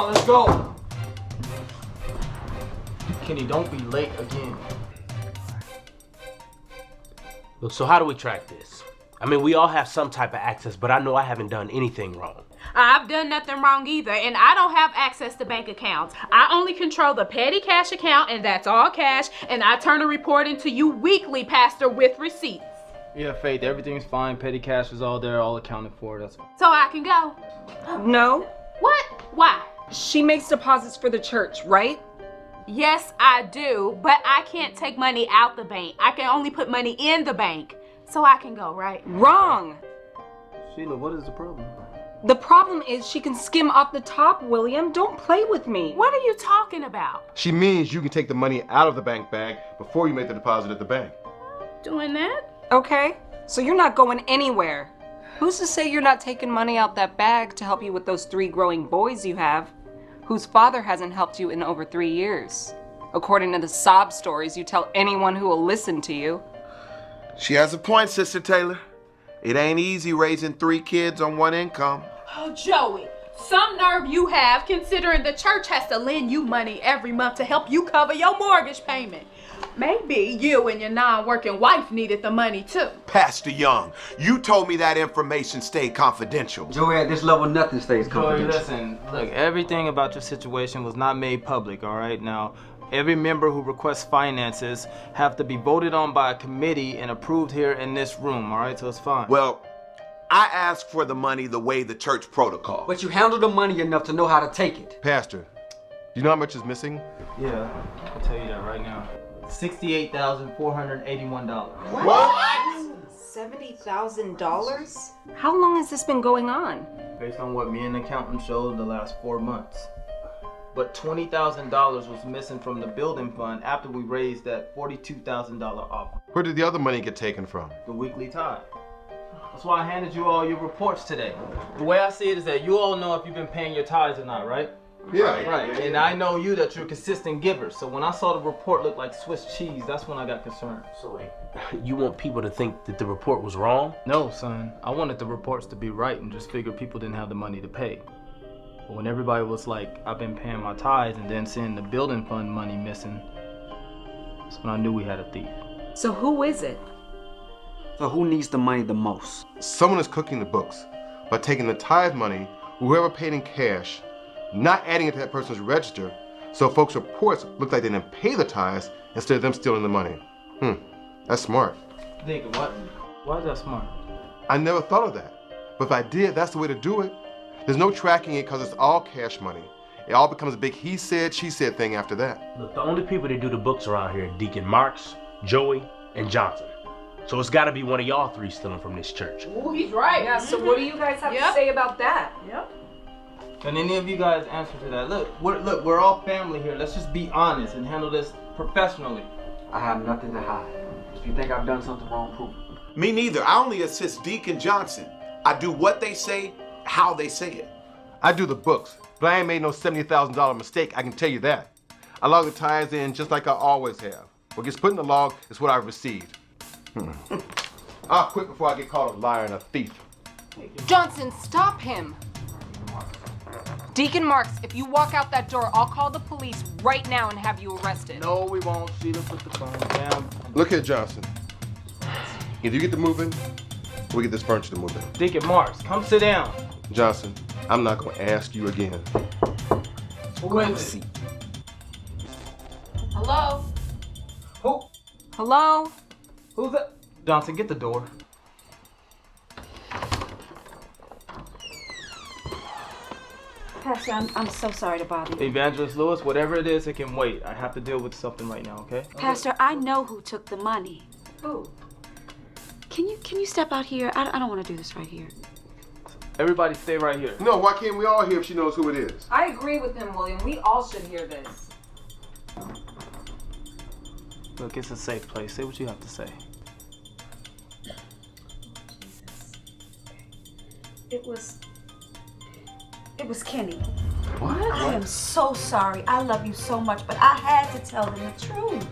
on, let's go. Kenny, don't be late again. Look, so how do we track this? I mean, we all have some type of access, but I know I haven't done anything wrong. I've done nothing wrong either, and I don't have access to bank accounts. I only control the petty cash account, and that's all cash, and I turn a report into you weekly, Pastor, with receipts. Yeah, Faith, everything's fine. Petty cash is all there, all accounted for. That's fine. So I can go? No. What? Why? She makes deposits for the church, right? Yes, I do, but I can't take money out the bank. I can only put money in the bank. So I can go, right? Wrong. Sheila, what is the problem? The problem is she can skim off the top, William. Don't play with me. What are you talking about? She means you can take the money out of the bank bag before you make the deposit at the bank. Doing that? Okay, so you're not going anywhere. Who's to say you're not taking money out that bag to help you with those 3 growing boys you have, whose father hasn't helped you in over 3 years, according to the sob stories you tell anyone who will listen to you? She has a point, Sister Taylor. It ain't easy raising 3 kids on 1 income. Oh, Joey, some nerve you have considering the church has to lend you money every month to help you cover your mortgage payment. Maybe you and your non-working wife needed the money too. Pastor Young, you told me that information stayed confidential. Joey, at this level, nothing stays Joey, confidential. listen, look, everything about your situation was not made public, all right? Now, every member who requests finances have to be voted on by a committee and approved here in this room, all right? So it's fine. Well, I asked for the money the way the church protocol. But you handle the money enough to know how to take it. Pastor, do you know how much is missing? Yeah, I'll tell you that right now. $68,481. What? $70,000? How long has this been going on? Based on what me and the accountant showed the last 4 months. But $20,000 was missing from the building fund after we raised that $42,000 offer. Where did the other money get taken from? The weekly tithe. That's why I handed you all your reports today. The way I see it is that you all know if you've been paying your tithes or not, right? Yeah. Right, and I know you that you're consistent givers. So when I saw the report look like Swiss cheese, that's when I got concerned. So wait, you want people to think that the report was wrong? No, son. I wanted the reports to be right and just figured people didn't have the money to pay. But when everybody was like, I've been paying my tithes and then seeing the building fund money missing, that's when I knew we had a thief. So who is it? So who needs the money the most? Someone is cooking the books by taking the tithe money, whoever paid in cash, not adding it to that person's register, so folks' reports look like they didn't pay the tithes instead of them stealing the money. That's smart. Nigga, what? Why is that smart? I never thought of that. But if I did, that's the way to do it. There's no tracking it because it's all cash money. It all becomes a big he said, she said thing after that. Look, the only people that do the books around here are Deacon Marks, Joey, and Johnson. So it's gotta be one of y'all 3 stealing from this church. Oh, he's right. Yeah, so what do you guys have to say about that? Yep. Can any of you guys answer to that? Look, we're all family here. Let's just be honest and handle this professionally. I have nothing to hide. If you think I've done something wrong, prove it. Me neither. I only assist Deacon Johnson. I do what they say, how they say it. I do the books, but I ain't made no $70,000 mistake, I can tell you that. I log the tithes in just like I always have. What gets put in the log is what I've received. I'll quit before I get called a liar and a thief. Johnson, stop him. Deacon Marks, if you walk out that door, I'll call the police right now and have you arrested. No, we won't. Sheila, put the phone down. Look here, Johnson. Either you get to moving, or we get this furniture to moving. Deacon Marks, come sit down. Johnson, I'm not gonna ask you again. Who is it? Hello? Who? Hello? Who's that? Johnson, get the door. Pastor, I'm so sorry to bother you. Evangelist Lewis, whatever it is, it can wait. I have to deal with something right now, okay? Pastor, I know who took the money. Who? Can you step out here? I don't want to do this right here. Everybody stay right here. No, why can't we all hear if she knows who it is? I agree with him, William. We all should hear this. Look, it's a safe place. Say what you have to say. It was Kenny. What? I am so sorry. I love you so much, but I had to tell them the truth.